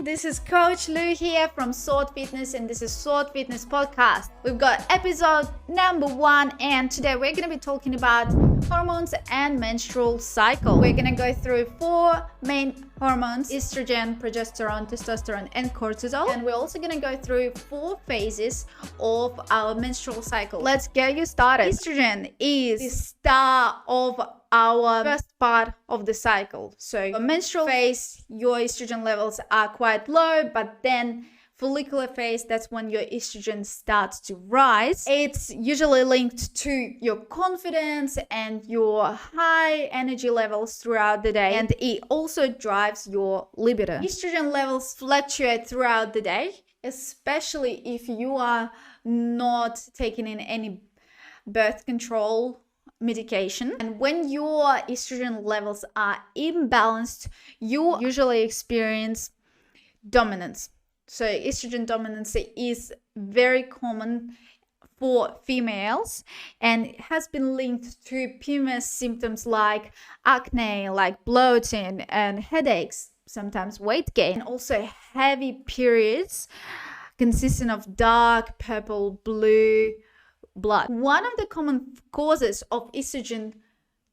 this is Coach Lou here from SWORD.fitness and this is SWORD.fitness podcast. We've got episode number 1 and today we're going to be talking about hormones and menstrual cycle. We're going to go through 4 main hormones: estrogen, progesterone, testosterone and cortisol. And we're also going to go through 4 phases of our menstrual cycle. Let's get you started. Estrogen is the start of our first part of the cycle. So your menstrual phase, your estrogen levels are quite low, but then follicular phase, that's when your estrogen starts to rise. It's usually linked to your confidence and your high energy levels throughout the day, and it also drives your libido. Estrogen levels fluctuate throughout the day, especially if you are not taking in any birth control medication. And when your estrogen levels are imbalanced, you usually experience dominance. So estrogen dominance is very common for females and it has been linked to PMS symptoms like acne, like bloating and headaches, sometimes weight gain, and also heavy periods consisting of dark purple, blue blood. One of the common causes of estrogen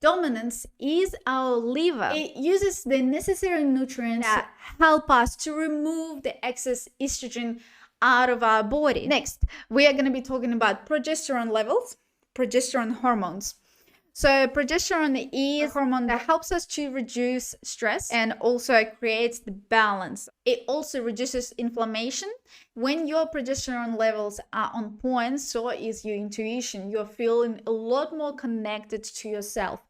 dominance is our liver. It uses the necessary nutrients that help us to remove the excess estrogen out of our body. Next, we are going to be talking about progesterone levels, progesterone hormones. So progesterone is a hormone that helps us to reduce stress and also creates the balance. It also reduces inflammation. When your progesterone levels are on point, so is your intuition. You're feeling a lot more connected to yourself.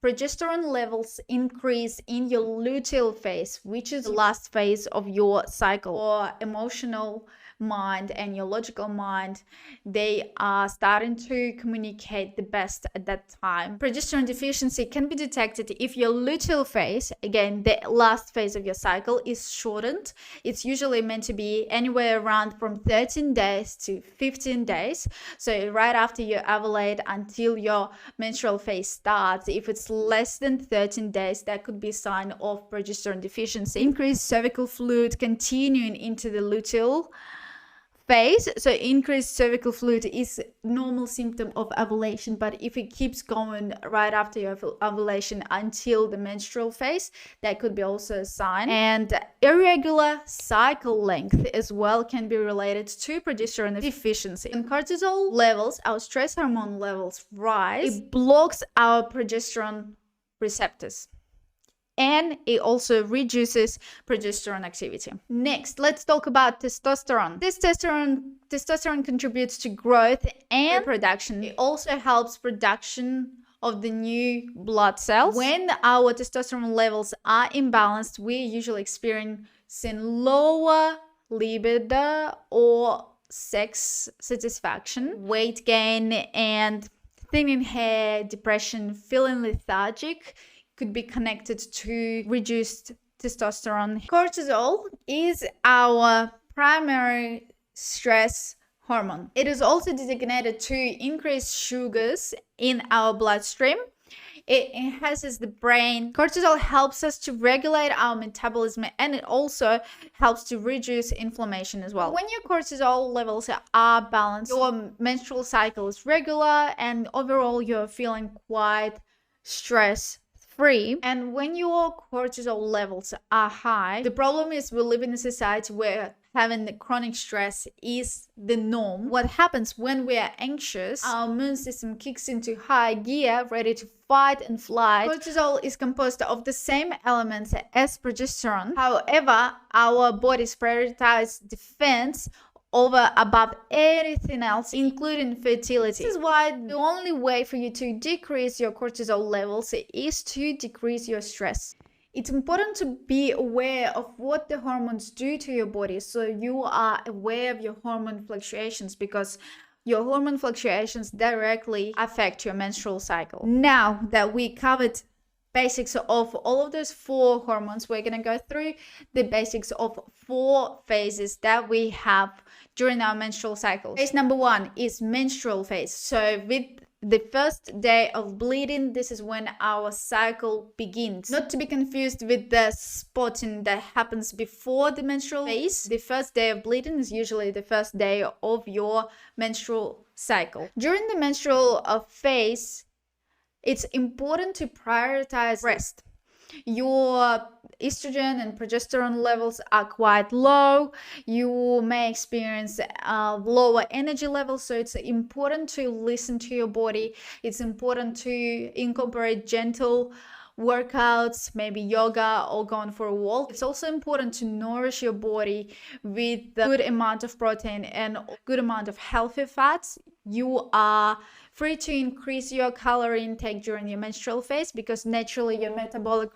Progesterone levels increase in your luteal phase, which is the last phase of your cycle. Or emotional mind and your logical mind, they are starting to communicate the best at that time. Progesterone deficiency can be detected if your luteal phase, again the last phase of your cycle, is shortened. It's usually meant to be anywhere around from 13 days to 15 days. So right after you ovulate until your menstrual phase starts. If it's less than 13 days, that could be a sign of progesterone deficiency. Increased cervical fluid continuing into the luteal phase. So increased cervical fluid is normal symptom of ovulation, but if it keeps going right after your ovulation until the menstrual phase, that could be also a sign. And irregular cycle length as well can be related to progesterone deficiency. When cortisol levels, our stress hormone levels, rise, it blocks our progesterone receptors. And it also reduces progesterone activity. Next, let's talk about testosterone. Testosterone contributes to growth and reproduction. It also helps production of the new blood cells. When our testosterone levels are imbalanced, we usually experience lower libido or sex satisfaction, weight gain, and thinning hair, depression, feeling lethargic. Could be connected to reduced testosterone. Cortisol is our primary stress hormone. It is also designated to increase sugars in our bloodstream. It enhances the brain. Cortisol helps us to regulate our metabolism and it also helps to reduce inflammation as well. When your cortisol levels are balanced, your menstrual cycle is regular and overall you're feeling quite stress free. And when your cortisol levels are high, the problem is we live in a society where having the chronic stress is the norm. What happens when we are anxious, our immune system kicks into high gear, ready to fight and flight. Cortisol is composed of the same elements as progesterone. However, our bodies prioritize defense above anything else, including fertility. This is why the only way for you to decrease your cortisol levels is to decrease your stress. It's important to be aware of what the hormones do to your body, so you are aware of your hormone fluctuations, because your hormone fluctuations directly affect your menstrual cycle. Now that we covered basics of all of those 4 hormones, we're going to go through the basics of 4 phases that we have during our menstrual cycle. Phase number 1 is menstrual phase. So with the first day of bleeding, this is when our cycle begins. Not to be confused with the spotting that happens before the menstrual phase. The first day of bleeding is usually the first day of your menstrual cycle. During the menstrual phase, it's important to prioritize rest. Your estrogen and progesterone levels are quite low. You may experience lower energy levels, so it's important to listen to your body. It's important to incorporate gentle workouts, maybe yoga or going for a walk. It's also important to nourish your body with a good amount of protein and a good amount of healthy fats. You are free to increase your calorie intake during your menstrual phase because naturally your metabolic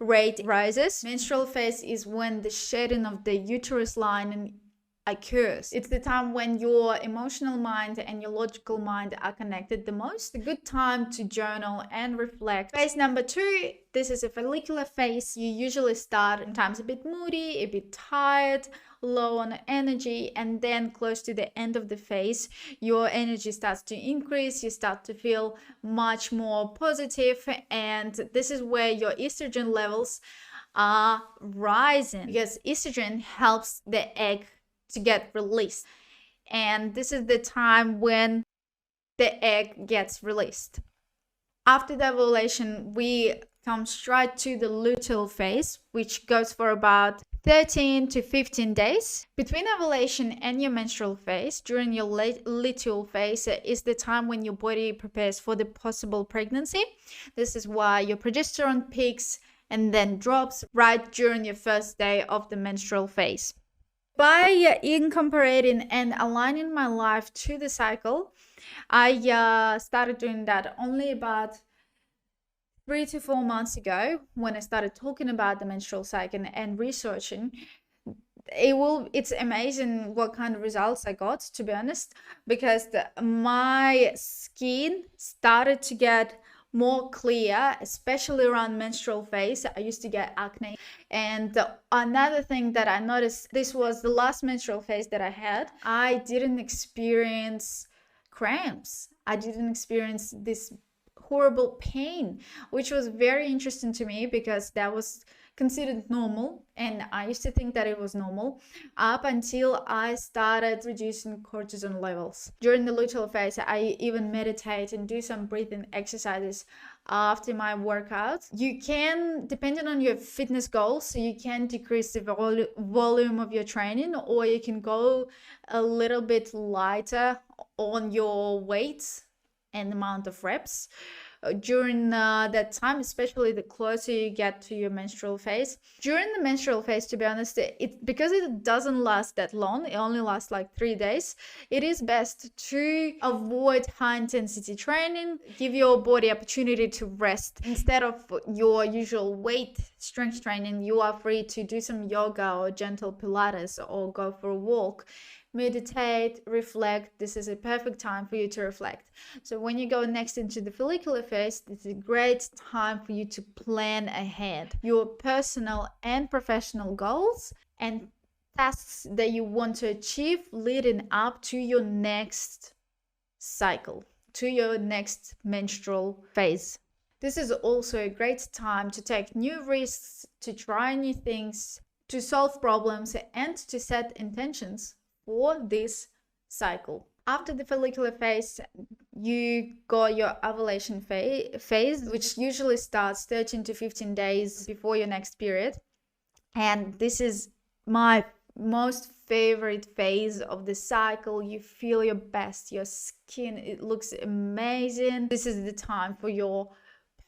rate rises. Menstrual phase is when the shedding of the uterus lining occurs. It's the time when your emotional mind and your logical mind are connected the most. A good time to journal and reflect. Phase number 2, this is a follicular phase. You usually start sometimes a bit moody, a bit tired, low on energy, and then close to the end of the phase, your energy starts to increase. You start to feel much more positive, and this is where your estrogen levels are rising because estrogen helps the egg to get released, and this is the time when the egg gets released. After the ovulation, we come straight to the luteal phase, which goes for about 13 to 15 days. Between ovulation and your menstrual phase, during your luteal phase is the time when your body prepares for the possible pregnancy. This is why your progesterone peaks and then drops right during your first day of the menstrual phase. By incorporating and aligning my life to the cycle, I started doing that only about 3 to 4 months ago when I started talking about the menstrual cycle and researching. It's amazing what kind of results I got, to be honest, because my skin started to get more clear, especially around menstrual phase. I used to get acne, and another thing that I noticed, this was the last menstrual phase that I had, I didn't experience cramps. I didn't experience this horrible pain, which was very interesting to me because that was considered normal, and I used to think that it was normal up until I started reducing cortisol levels. During the luteal phase, I even meditate and do some breathing exercises after my workout. You can, depending on your fitness goals, you can decrease the volume of your training, or you can go a little bit lighter on your weights and amount of reps during that time, especially the closer you get to your menstrual phase. During the menstrual phase, to be honest, because it doesn't last that long, it only lasts like 3 days, it is best to avoid high intensity training. Give your body opportunity to rest. Instead of your usual weight strength training, you are free to do some yoga or gentle pilates or go for a walk. Meditate, reflect. This is a perfect time for you to reflect. So when you go next into the follicular phase, this is a great time for you to plan ahead your personal and professional goals and tasks that you want to achieve leading up to your next cycle, to your next menstrual phase. This is also a great time to take new risks, to try new things, to solve problems, and to set intentions for this cycle. After the follicular phase, you got your ovulation phase, which usually starts 13 to 15 days before your next period. And this is my most favorite phase of the cycle. You feel your best, your skin, it looks amazing. This is the time for your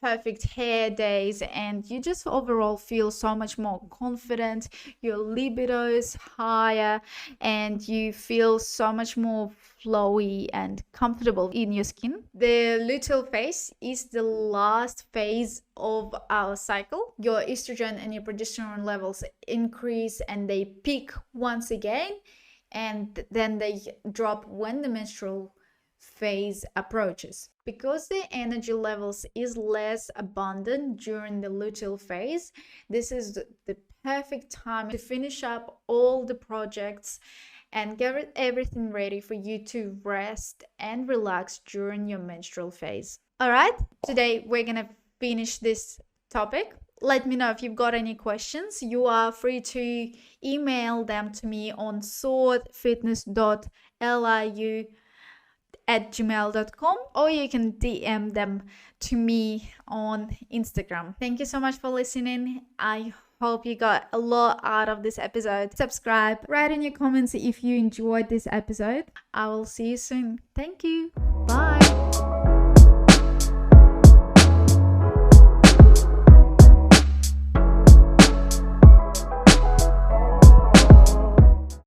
perfect hair days, and you just overall feel so much more confident. Your libido is higher and you feel so much more flowy and comfortable in your skin. The luteal phase is the last phase of our cycle. Your estrogen and your progesterone levels increase and they peak once again, and then they drop when the menstrual phase approaches. Because the energy levels is less abundant during the luteal phase, this is the perfect time to finish up all the projects and get everything ready for you to rest and relax during your menstrual phase. All right, today we're gonna finish this topic. Let me know if you've got any questions. You are free to email them to me on swordfitness.liu@gmail.com, or you can DM them to me on Instagram. Thank you so much for listening. I hope you got a lot out of this episode. Subscribe, write in your comments if you enjoyed this episode. I will see you soon. Thank you. Bye.